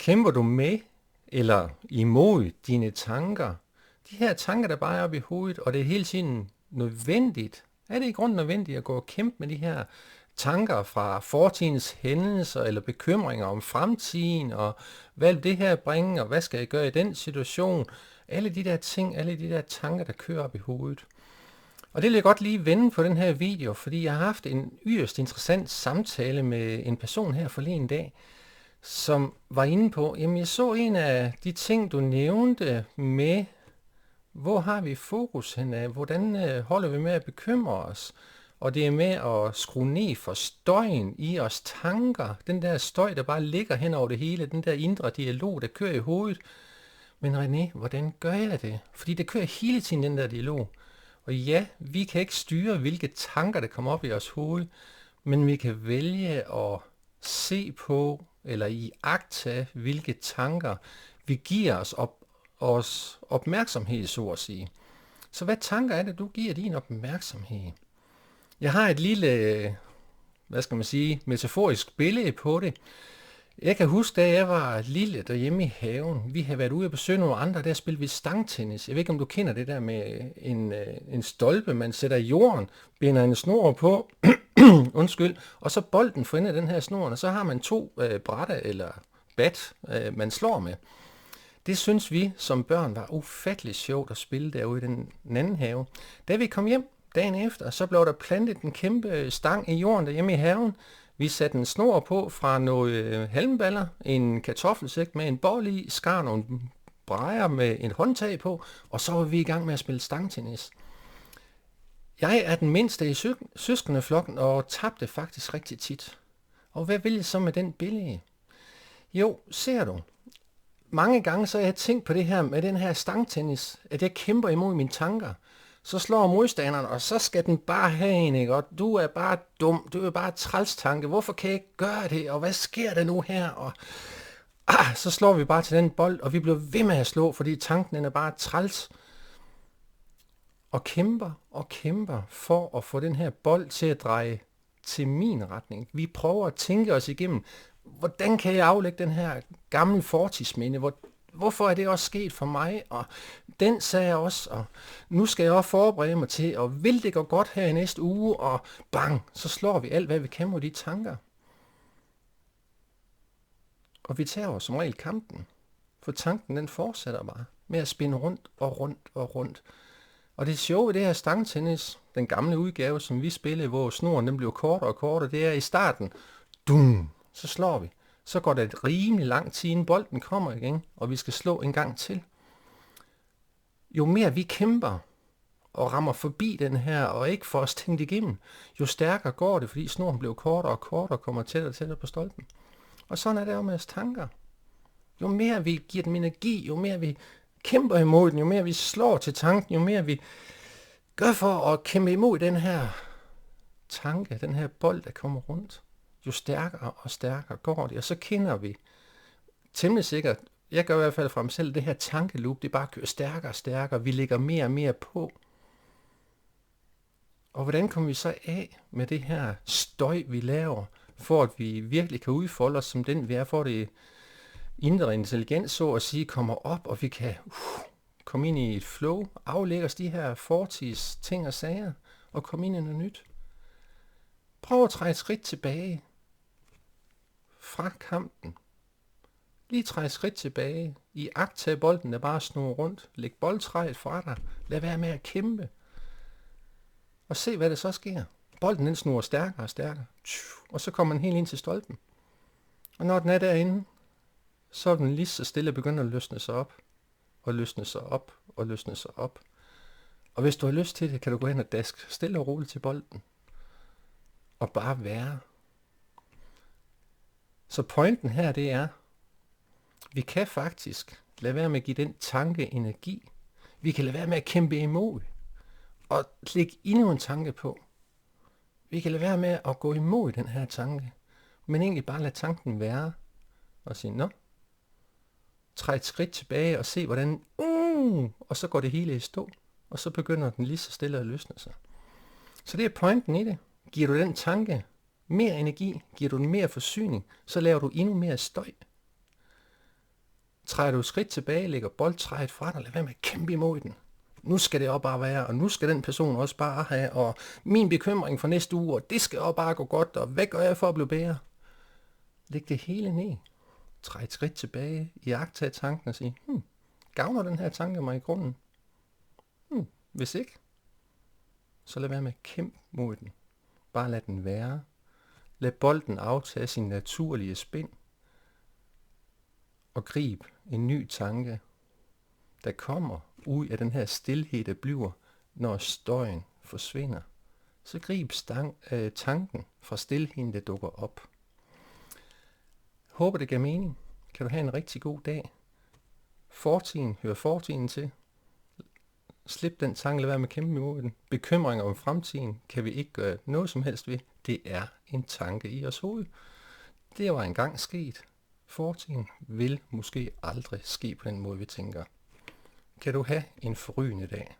Kæmper du med eller imod dine tanker? De her tanker, der bare er oppe i hovedet, og det er hele tiden nødvendigt. Er det i grunden nødvendigt at gå og kæmpe med de her tanker fra fortidens hændelser eller bekymringer om fremtiden, og hvad vil det her bringe, og hvad skal jeg gøre i den situation? Alle de der ting, alle de der tanker, der kører op i hovedet. Og det vil jeg godt lige vende på den her video, fordi jeg har haft en yderst interessant samtale med en person her forleden dag, som var inde på, jamen jeg så en af de ting, du nævnte med, hvor har vi fokus henad, hvordan holder vi med at bekymre os, og det er med at skrue ned for støjen i os tanker, den der støj, der bare ligger hen over det hele, den der indre dialog, der kører i hovedet. Men René, hvordan gør jeg det? Fordi det kører hele tiden, den der dialog. Og ja, vi kan ikke styre, hvilke tanker, der kommer op i vores hoved, men vi kan vælge at se på, eller iagttage, hvilke tanker vi giver os opmærksomhed, så at sige. Så hvad tanker er det, du giver din opmærksomhed? Jeg har et lille, metaforisk billede på det. Jeg kan huske, da jeg var lille derhjemme i haven, vi havde været ude og besøge nogle andre, der spillede vi stangtennis. Jeg ved ikke, om du kender det der med en stolpe, man sætter i jorden, binder en snor på, og så bolden for enden af den her snor, og så har man to brætter eller bat, man slår med. Det synes vi som børn var ufatteligt sjovt at spille derude i den anden have. Da vi kom hjem dagen efter, så blev der plantet en kæmpe stang i jorden derhjemme i haven. Vi satte en snor på fra nogle halmballer, en kartoffelsæk med en bold i, skar nogle brejer med et håndtag på, og så var vi i gang med at spille stangtennis. Jeg er den mindste i søskendeflokken og tabte faktisk rigtig tit. Og hvad vil jeg så med den billede? Jo, ser du, mange gange så har jeg tænkt på det her med den her stangtennis, at jeg kæmper imod mine tanker. Så slår modstanderen, og så skal den bare have en, ikke? Og du er bare dum, du er bare trælstanke, hvorfor kan jeg ikke gøre det, og hvad sker der nu her? Og så slår vi bare til den bold, og vi bliver ved med at slå, fordi tanken den er bare træls. Og kæmper for at få den her bold til at dreje til min retning. Vi prøver at tænke os igennem, hvordan kan jeg aflægge den her gamle fortidsminde? Hvorfor er det også sket for mig? Og den sagde jeg også, og nu skal jeg også forberede mig til, og vil det gå godt her i næste uge? Og bang, så slår vi alt, hvad vi kan mod de tanker. Og vi tager os som regel kampen, for tanken den fortsætter bare med at spinde rundt og rundt og rundt. Og det sjove ved det her stangtennis, den gamle udgave, som vi spillede, hvor snoren den blev kortere og kortere, det er i starten, så slår vi. Så går det et rimelig lang tid, inden bolden kommer igen, og vi skal slå en gang til. Jo mere vi kæmper og rammer forbi den her, og ikke får os tænkt igennem, jo stærkere går det, fordi snoren bliver kortere og kortere og kommer tættere og tættere på stolpen. Og sådan er det jo med os tanker. Jo mere vi giver dem energi, jo mere vi kæmper imod den, jo mere vi slår til tanken, jo mere vi gør for at kæmpe imod den her tanke, den her bold, der kommer rundt, jo stærkere og stærkere går det, og så kender vi temmelig sikkert, jeg gør i hvert fald fra mig selv, det her tankeloop, det bare kører stærkere og stærkere, vi lægger mere og mere på. Og hvordan kommer vi så af med det her støj, vi laver, for at vi virkelig kan udfolde os som den vi er, for det indre intelligens, så at sige, kommer op, og vi kan komme ind i et flow, aflægge os de her fortids ting og sager, og komme ind i noget nyt. Prøv at træde et skridt tilbage fra kampen. Lige træde et skridt tilbage. Iagttage bolden, der bare snurrer rundt. Læg boldtræet fra dig. Lad være med at kæmpe. Og se, hvad der så sker. Bolden den snurrer stærkere og stærkere. Og så kommer den helt ind til stolpen. Og når den er derinde, så er den lige så stille begynder at løsne sig op. Og løsne sig op. Og løsne sig op. Og hvis du har lyst til det, kan du gå hen og daske stille og roligt til bolden. Og bare være. Så pointen her, det er, vi kan faktisk lade være med at give den tanke energi. Vi kan lade være med at kæmpe imod. Og lægge endnu en tanke på. Vi kan lade være med at gå imod den her tanke. Men egentlig bare lade tanken være. Og sige, nå. Træd et skridt tilbage og se, hvordan, og så går det hele i stå. Og så begynder den lige så stille at løsne sig. Så det er pointen i det. Giver du den tanke mere energi, giver du den mere forsyning, så laver du endnu mere støj. træder du et skridt tilbage, lægger boldtræet fra dig, lad være med at kæmpe imod den. Nu skal det også bare være, og nu skal den person også bare have, og min bekymring for næste uge, og det skal også bare gå godt, og hvad gør jeg for at blive bedre? Læg det hele ned. Træd et skridt tilbage, iagtag tanken og sige, gavner den her tanke mig i grunden? Hvis ikke, så lad være med at kæmpe mod den. Bare lad den være. Lad bolden aftage sin naturlige spind, og grib en ny tanke, der kommer ud af den her stilhed, der bliver, når støjen forsvinder. Så grib tanken fra stilheden, der dukker op. Håber det gav mening. Kan du have en rigtig god dag. Fortiden, hør fortiden til. Slip den tanke, lad være med at kæmpe imod den. Bekymringer om fremtiden kan vi ikke gøre noget som helst ved. Det er en tanke i os hoved. Det var engang sket. Fortiden vil måske aldrig ske på den måde, vi tænker. Kan du have en forrygende dag.